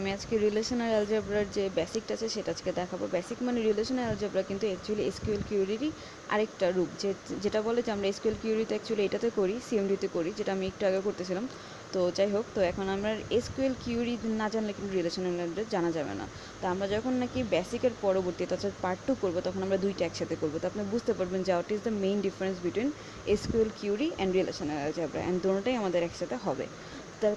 আমি আজকে রিলেশনাল অ্যালজেব্রার যে বেসিকটা আছে সেটা আজকে দেখাবো। বেসিক মানে রিলেশনাল অ্যালজেব্রা কিন্তু অ্যাকচুয়ালি এসকিউএল কিউরিরই আরেকটা রূপ, যেটা বলে যে আমরা এসকিউএল কিউরিতে অ্যাকচুয়ালি এটাতে করি, সিএমডিতে করি, যেটা আমি একটু আগে করতেছিলাম। তো যাই হোক, তো এখন আমরা এসকিউএল কিউরি না জানলে কিন্তু রিলেশনাল অ্যালজেব্রা জানা যাবে না। তো আমরা যখন নাকি বেসিকের পরবর্তীতে অর্থাৎ পার্ট 2 করবো, তখন আমরা দুইটা একসাথে করবো। তো আপনি বুঝতে পারবেন যে what is the main difference between SQL query and relational algebra, and দুটোটাই আমাদের একসাথে হবে।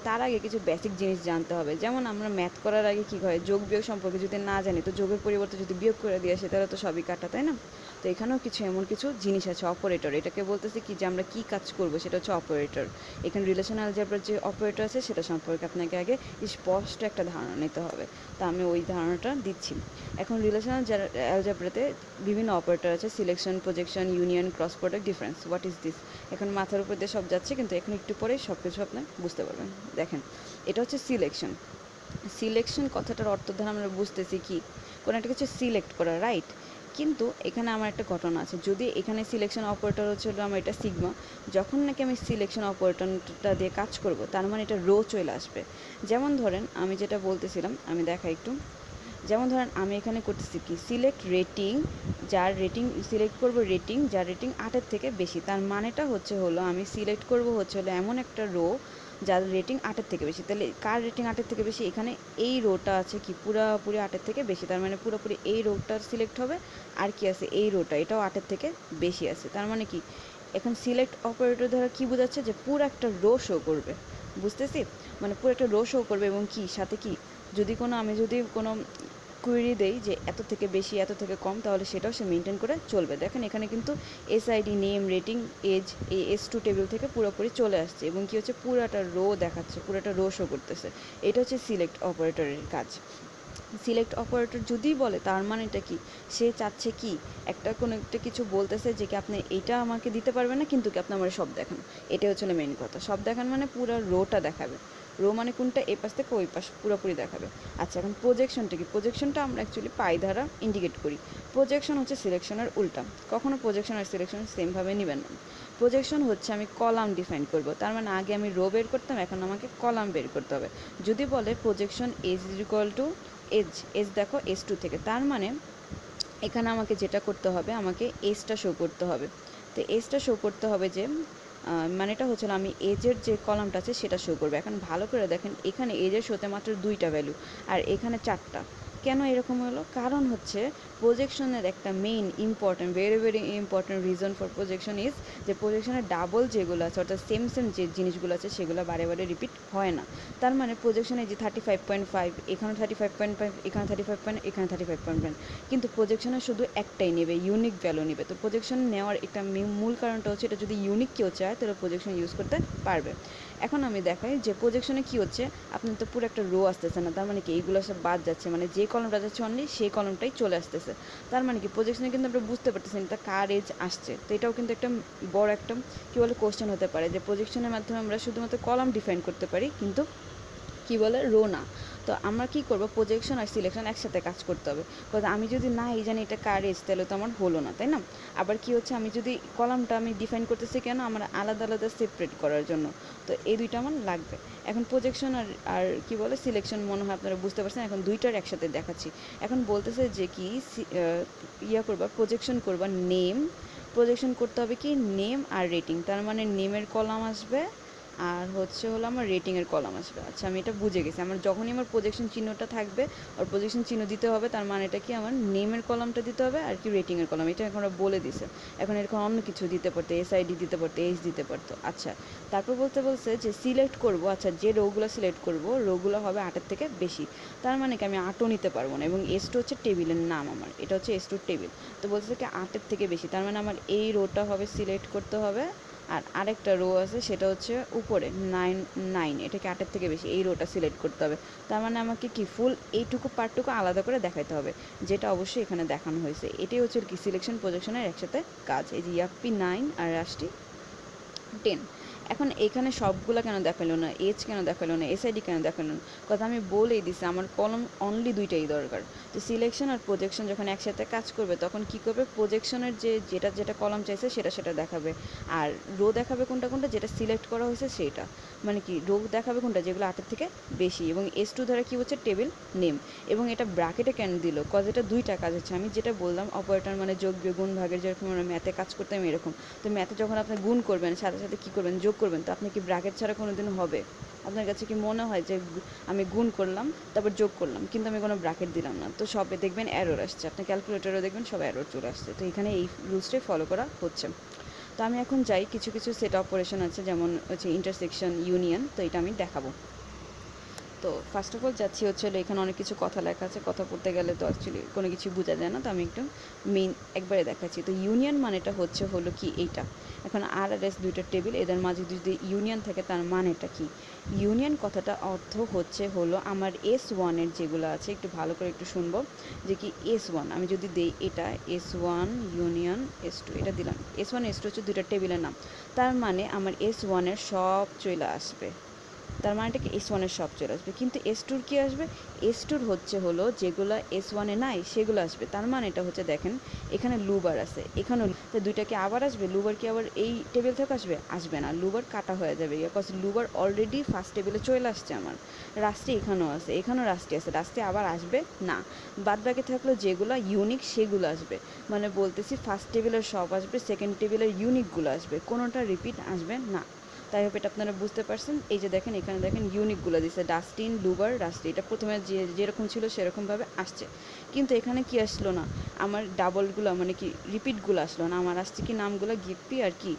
তার আগে কিছু বেসিক জিনিস জানতে হবে। যেমন আমরা ম্যাথ করার আগে কী হয়, যোগ বিয়োগ সম্পর্কে যদি না জানি, তো যোগের পরিবর্তে যদি বিয়োগ করে দিয়ে আসে তাহলে তো সবই কাটা, তাই না? তো এখানেও কিছু এমন কিছু জিনিস আছে, অপারেটর। এটাকে বলতেছে কি যে আমরা কী কাজ করবো, সেটা হচ্ছে অপারেটর। এখানে রিলেশনাল অ্যালজেব্রার যে অপারেটর আছে সেটা সম্পর্কে আপনাকে আগে স্পষ্ট একটা ধারণা নিতে হবে। তা আমি ওই ধারণাটা দিচ্ছি। এখন রিলেশনাল অ্যালজেব্রাতে বিভিন্ন অপারেটর আছে: selection, projection, union, cross product, difference. What is this? এখন মাথার উপর দিয়ে সব যাচ্ছে, কিন্তু এখন একটু পরে সব কিছু আপনি বুঝতে পারবেন। দেখেন, এটা হচ্ছে সিলেকশন। সিলেকশন কথাটার অর্থ দ্বারা আমরা বুঝতেছি কি, কোনো একটা কিছু সিলেক্ট করা, রাইট? কিন্তু এখানে আমার একটা ঘটনা আছে। যদি এখানে সিলেকশন অপারেটর হচ্ছে আমার এটা সিগমা, যখন নাকি আমি সিলেকশন অপারেটরটা দিয়ে কাজ করব, তার মানে এটা রো চলে আসবে। যেমন ধরেন আমি যেটা বলতেছিলাম, আমি দেখাই একটু। যেমন ধরেন আমি এখানে করতেছি কি, সিলেক্ট রেটিং, যার রেটিং সিলেক্ট করব, রেটিং যার রেটিং 8-এর থেকে বেশি। তার মানেটা হলো আমি সিলেক্ট করব এমন একটা রো যার রেটিং 8-এর থেকে বেশি। তাহলে কার রেটিং 8-এর থেকে বেশি? এখানে এই রোটা আছে কি পুরোপুরি 8-এর থেকে বেশি, তার মানে পুরোপুরি এই রোটা সিলেক্ট হবে। আর কি আছে, এই রোটা, এটাও 8-এর থেকে বেশি আছে। তার মানে কি, এখন সিলেক্ট অপারেটর দ্বারা কী বোঝাচ্ছে, যে পুরো একটা রো শো করবে। বুঝতেছি? মানে পুরো একটা রো শো করবে, এবং কি সাথে কি, আমি যদি কোনো কুয়েরি দেই যে এত থেকে বেশি, এত থেকে কম, তাহলে সেটাও সে মেনটেন করে চলবে। দেখেন এখানে কিন্তু এসআইডি, নেম, রেটিং, এজ, এই S2 টেবিল থেকে পুরোপুরি চলে আসছে, এবং কি হচ্ছে পুরোটা রো দেখাচ্ছে, পুরোটা রো শো করতেছে। এটা হচ্ছে সিলেক্ট অপারেটরের কাজ। সিলেক্ট অপারেটর যদি বলে, তার মানেটা কি, সে চাচ্ছে কি, কোনো একটা কিছু বলতেছে যে কি আপনি এইটা আমাকে দিতে পারবেন না, কিন্তু কি আপনি আমার সব দেখান। এটা হচ্ছে মেন কথা। সব দেখান মানে পুরো রোটা দেখাবে। রো মানে কোনটা, এ পাশ থেকে ওই পাশ পুরোপুরি দেখাবে। আচ্ছা, এখন প্রজেকশনটা কি? প্রজেকশনটা আমরা অ্যাকচুয়ালি পাই দ্বারা ইন্ডিকেট করি। প্রজেকশন হচ্ছে সিলেকশনের উল্টা। কখনো প্রজেকশন আর সিলেকশন সেমভাবে নেবেন না। প্রজেকশন হচ্ছে আমি কলাম ডিফাইন করব, তার মানে আগে আমি রো বের করতাম, এখন আমাকে কলাম বের করতে হবে। যদি বলে projection edge is equal to edge দেখো S2 থেকে, তার মানে এখানে আমাকে যেটা করতে হবে, আমাকে এজটা শো করতে হবে। তো এজটা শো করতে হবে যে মানেটা হচ্ছিল আমি এজের যে কলামটা আছে সেটা শো করবে। এখন ভালো করে দেখেন, এখানে এজের শোতে মাত্র 2টা ভ্যালু, আর এখানে 4টা। কেন এরকম হলো? কারণ হচ্ছে প্রজেকশনের একটা main important, very very important reason for projection is যে প্রজেকশনের ডাবল যেগুলো আছে, অর্থাৎ সেম যে জিনিসগুলো আছে সেগুলো বারে বারে রিপিট হয় না। তার মানে প্রজেকশনে যে 35.5, এখানে 35.5, এখানে 35, এখানে 35.5, কিন্তু প্রজেকশনে শুধু একটাই নেবে, ইউনিক ভ্যালু নেবে। তো প্রজেকশন নেওয়ার একটা মূল কারণটা হচ্ছে, এটা যদি ইউনিক কেউ চায় তাহলে প্রজেকশন ইউজ করতে পারবে। এখন আমি দেখাই যে প্রজেকশনে কী হচ্ছে, আপনার তো পুরো একটা রো আসতেছে না, তার মানে কি এইগুলো সব বাদ যাচ্ছে, মানে যে কলমটা যাচ্ছে অনলি সেই কলমটাই চলে আসতেছে। তার মানে কি প্রজেকশনে কিন্তু আমরা বুঝতে পারতেছেন এটা কার এজ আসছে। তো এটাও কিন্তু একটা বড় একটা কী বলে কোশ্চেন হতে পারে, যে প্রজেকশনের মাধ্যমে আমরা শুধুমাত্র কলাম ডিফাইন করতে পারি, কিন্তু কী বলে রো না। তো আমরা কী করবো, প্রজেকশন আর সিলেকশন একসাথে কাজ করতে হবে। কারণ আমি যদি না এই জানি এটা কার এজ, তাহলে তো আমার হলো না, তাই না? আবার কী হচ্ছে, আমি যদি কলামটা আমি ডিফাইন করতেছি কেন, আমার আলাদা আলাদা সেপারেট করার জন্য। তো এই দুইটা আমার লাগবে। এখন প্রজেকশন আর কী বলে সিলেকশন, মনে হয় আপনারা বুঝতে পারছেন। এখন দুইটার একসাথে দেখাচ্ছি। এখন বলতেছে যে কি করবা, প্রজেকশন করবা নেম, প্রজেকশন করতে হবে কি নেম আর রেটিং। তার মানে নেমের কলাম আসবে, আর আমার রেটিংয়ের কলাম আসবে। আচ্ছা, আমি এটা বুঝে গেছি। আমার যখনই আমার প্রজেকশন চিহ্নটা থাকবে, আর প্রজেকশন চিহ্ন দিতে হবে, তার মানে এটা কি আমার নেমের কলামটা দিতে হবে, আর কি রেটিংয়ের কলাম। এটা এখন ওরা বলে দিছে। এখন এরকম অন্য কিছু দিতে পারতো, এসআইডি দিতে পারতো, এজ দিতে পারতো। আচ্ছা, তারপর বলছে যে সিলেক্ট করব। আচ্ছা, যে রোগুলো সিলেক্ট করব, রোগুলো হবে 8-এর থেকে বেশি। তার মানে কি আমি 8ও নিতে পারবো না, এবং S2 হচ্ছে টেবিলের নাম, আমার এটা হচ্ছে S2 টেবিল। তো বলছে কি 8-এর থেকে বেশি, তার মানে আমার এই রোটা হবে সিলেক্ট করতে হবে। আর আরেকটা রো আছে, সেটা হচ্ছে উপরে 9, এটাকে 8-এর থেকে বেশি, এই রোটা সিলেক্ট করতে হবে। তার মানে আমাকে কি ফুল এইটুকু পার্টটুকু আলাদা করে দেখাতে হবে, যেটা অবশ্যই এখানে দেখানো হয়েছে। এটাই হচ্ছে কি সিলেকশন প্রজেকশনের একসাথে কাজ। এই যে ইয়াপ্পি 9 আর রাশটি 10। এখন এখানে সবগুলা কেন দেখালো না, এজ কেন দেখালো না, এসআইডি কেন দেখালো না? কথা আমি বলেই দিছি আমার কলম অনলি দুইটাই দরকার। তো সিলেকশন আর প্রজেকশন যখন একসাথে কাজ করবে তখন কি করবে, প্রজেকশনের যেটা যেটা কলাম চাইছে সেটা দেখাবে, আর রো দেখাবে কোনটা কোনটা যেটা সিলেক্ট করা হয়েছে সেটা, মানে কি রো দেখাবে কোনটা যেগুলো 8 থেকে বেশি। এবং S2 দ্বারা কি হচ্ছে, টেবিল নেম। এবং এটা ব্র্যাকেটে কেন দিল, কজ এটা দুইটা কাজ হচ্ছে। আমি যেটা বললাম অপারেটর মানে যোগ বিয়োগ ভাগের, যেরকম আমরা ম্যাথে কাজ করতাম এরকম। তো ম্যাথে যখন আপনি গুণ করবেন সাথে সাথে কী করবেন, যোগ করবেন, তো আপনি কি ব্র্যাকেট ছাড়া কোনো দিন হবে? আপনার কাছে কি মনে হয় যে আমি গুণ করলাম তারপর যোগ করলাম কিন্তু আমি কোনো ব্র্যাকেট দিলাম না, তো সবে দেখবেন এরর আসছে, আপনি ক্যালকুলেটরও দেখবেন সব এরর চলে আসছে। তো এখানে এই রুলসটাই ফলো করা হচ্ছে। তো আমি এখন যাই, কিছু কিছু সেট অপারেশন আছে যেমন হচ্ছে ইন্টারসেকশন, ইউনিয়ন, তো এটা আমি দেখাবো। তো ফার্স্ট অফ অল যাচ্ছি হচ্ছে এখানে অনেক কিছু কথা লেখা আছে, কথা পড়তে গেলে তো অ্যাকচুয়ালি কোনো কিছু বোঝা যায় না, তো আমি একটু মেইন একবারে দেখাচ্ছি। তো ইউনিয়ন মানেটা হলো কি এইটা, এখন আর আর এস দুইটা টেবিল, এদের মাঝে যদি ইউনিয়ন থাকে তার মানেটা কি? ইউনিয়ন কথাটা অর্থ হলো আমার S1 যেগুলো আছে, একটু ভালো করে একটু শুনবো যে কি S1 আমি যদি দেই এটা S1 ইউনিয়ন S2, এটা দিলাম S1 S2 হচ্ছে দুইটা টেবিলের নাম, তার মানে আমার S1 সব চলে আসবে, তার মানেটা কি S1 সব চলে আসবে। কিন্তু S2 কি আসবে, S2 হলো যেগুলো S1 নাই সেগুলো আসবে। তার মানে এটা হচ্ছে দেখেন এখানে লুবার আছে, এখানেও তো দুইটা কি আবার আসবে, লুবার কি আবার এই টেবিল থেকে আসবে না, লুবার কাটা হয়ে যাবে, বিকজ লুবার অলরেডি ফার্স্ট টেবিলে চলে আসছে। আমার রাস্টে এখানেও আছে, এখানেও রাস্টে আছে, রাস্টে আবার আসবে না। বাদ বাকি থাকলো যেগুলো ইউনিক সেগুলো আসবে, মানে বলতেছি ফার্স্ট টেবিলের সব আসবে, সেকেন্ড টেবিলের ইউনিকগুলো আসবে, কোনোটা রিপিট আসবে না। তাই হোপ এটা আপনারা বুঝতে পারছেন। এই যে দেখেন এখানে দেখেন ইউনিকগুলো দিচ্ছে, ডাস্টিন, লুবার, রাস্টি, এটা প্রথমে যেরকম ছিল সেরকমভাবে আসছে, কিন্তু এখানে কি আসলো না, আমার ডাবলগুলো মানে কি রিপিটগুলো আসলো না, আমার আসছে কি নামগুলো গিপ্পি আর কি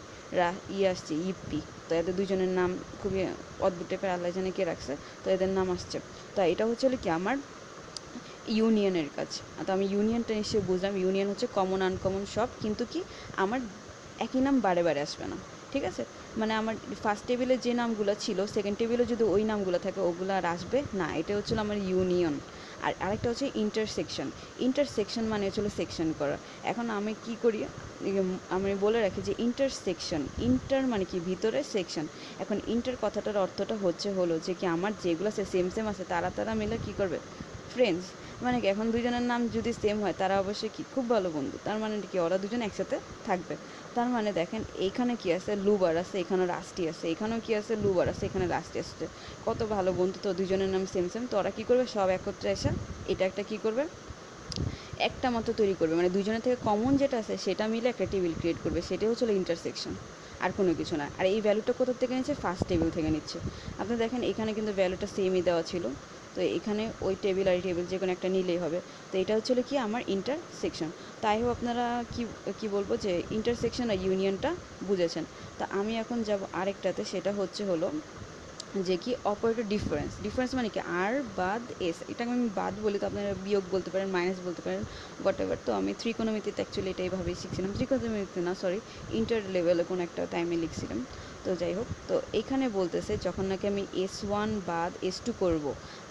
আসছে ইপ্পি। তো এদের দুজনের নাম খুবই অদ্ভুত টাইপের, আল্লাহ জানে কে রাখছে, তো এদের নাম আসছে। তো এটা হচ্ছে কি আমার ইউনিয়নের কাজ। তো আমি ইউনিয়নটা নিশ্চয়ই বুঝলাম, ইউনিয়ন হচ্ছে কমন আনকমন সব, কিন্তু কি আমার একই নাম বারে বারে আসবে না, ঠিক আছে? মানে আমার ফার্স্ট টেবিলে যে নামগুলো ছিল সেকেন্ড টেবিলে যদি ওই নামগুলো থাকে ওগুলো আর আসবে না, এটা হচ্ছিল আমার ইউনিয়ন। আর আরেকটা হচ্ছে ইন্টারসেকশন। ইন্টারসেকশন মানে হচ্ছিল সেকশন করা। এখন আমি কি করি, আমি বলে রাখি যে ইন্টারসেকশন, ইন্টার মানে কি ভিতরে, সেকশন। এখন ইন্টার কথাটার অর্থটা হলো যে কি আমার যেগুলো সেম সেম আছে তারা মিলে কি করবে, ফ্রেন্ডস। মানে কি এখন দুজনের নাম যদি সেম হয় তারা অবশ্যই কি খুব ভালো বন্ধু, তার মানে কি ওরা দুজন একসাথে থাকবে। তার মানে দেখেন এইখানে কি আছে, লুবার আছে, এখানে রাস্টি আছে, এখানেও কি আছে, লুবার আছে, এখানে রাস্টি আসছে, কত ভালো বন্ধু। তো দুজনের নাম সেম সেম, তো ওরা কী করবে, সব একত্রে এসে এটা একটা কী করবে, একটা মতো তৈরি করবে, মানে দুজনের থেকে কমন যেটা আছে সেটা মিলে একটা টেবিল ক্রিয়েট করবে, সেটাই হচ্ছে ইন্টারসেকশন, আর কোনো কিছু না। আর এই ভ্যালুটা কোথা থেকে নিচ্ছে, ফার্স্ট টেবিল থেকে নিচ্ছে। আপনি দেখেন এখানে কিন্তু ভ্যালুটা সেমই দেওয়া ছিল, তো এখানে ওই টেবিল আর এই টেবিল যে কোনো একটা নিলেই হবে। তো এটা হচ্ছিল কি আমার ইন্টারসেকশন। তাই হোক আপনারা কি বলবো যে ইন্টারসেকশন আর ইউনিয়নটা বুঝেছেন। তা আমি এখন যাব আরেকটাতে, সেটা হলো যে কি অপারেটর ডিফারেন্স মানে কি আর বাদ এস, এটাকে আমি বাদ বলি, তো আপনারা বিয়োগ বলতে পারেন, মাইনাস বলতে পারেন, হোয়াট এভার। তো আমি ত্রিকোণমিতিতে অ্যাকচুয়ালি এটা এইভাবেই শিখছিলাম, ত্রিকোণমিতিতে না সরি, ইন্টার লেভেলে কোনো একটা টাইমে লিখছিলাম। তো যাই হোক, তো এখানে বলতেছে যখন নাকি আমি S1 বাদ S2 করব,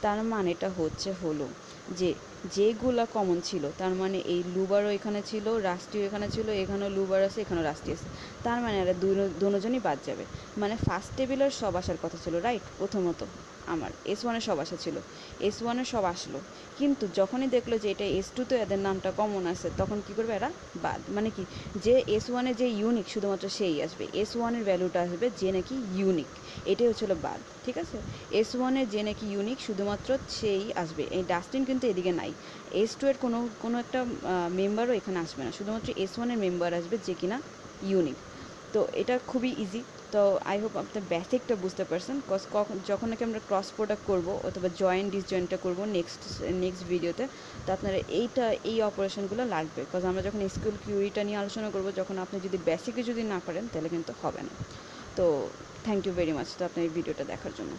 তার মানেটা হলো যে যেগুলা কমন ছিল, তার মানে এই লুবারও এখানে ছিল, রাষ্ট্রীয় এখানে ছিল, এখানেও লুবার আছে, এখানেও রাষ্ট্রীয় আছে, তার মানে এরা দুজনই বাদ যাবে। মানে ফার্স্ট টেবিলের সব আসার কথা ছিল, রাইট? প্রথমত আমার S1 সব আসা ছিল, S1 সব আসলো, কিন্তু যখনই দেখলো যে এটা S2 তো এদের নামটা কমন আছে, তখন কি করবে এরা বাদ। মানে কি যে S1 যে ইউনিক শুধুমাত্র সেই আসবে, S1 ভ্যালুটা আসবে যে নাকি ইউনিক, এটাই হচ্ছিল বাদ, ঠিক আছে? S1 যে নাকি ইউনিক শুধুমাত্র সেই আসবে, এই ডাস্টিন কিন্তু এদিকে নাই, S2 কোনো একটা মেম্বারও এখানে আসবে না, শুধুমাত্র S1 মেম্বার আসবে যে কিনা ইউনিক। তো এটা খুবই ইজি। তো আই হোপ আপনার বেসিকটা বুঝতে পারছেন, কজ যখন নাকি আমরা ক্রস প্রোডাক্ট করবো অথবা ডিসজয়েন্টটা করবো নেক্সট ভিডিওতে, তো আপনারা এই অপারেশনগুলো লাগবে, কজ আমরা যখন এসকিউএল কিউরিটা নিয়ে আলোচনা করবো, যখন আপনি যদি বেসিকে যদি না পারেন তাহলে কিন্তু হবে না। তো থ্যাংক ইউ ভেরি মাচ তো আপনার এই ভিডিওটা দেখার জন্য।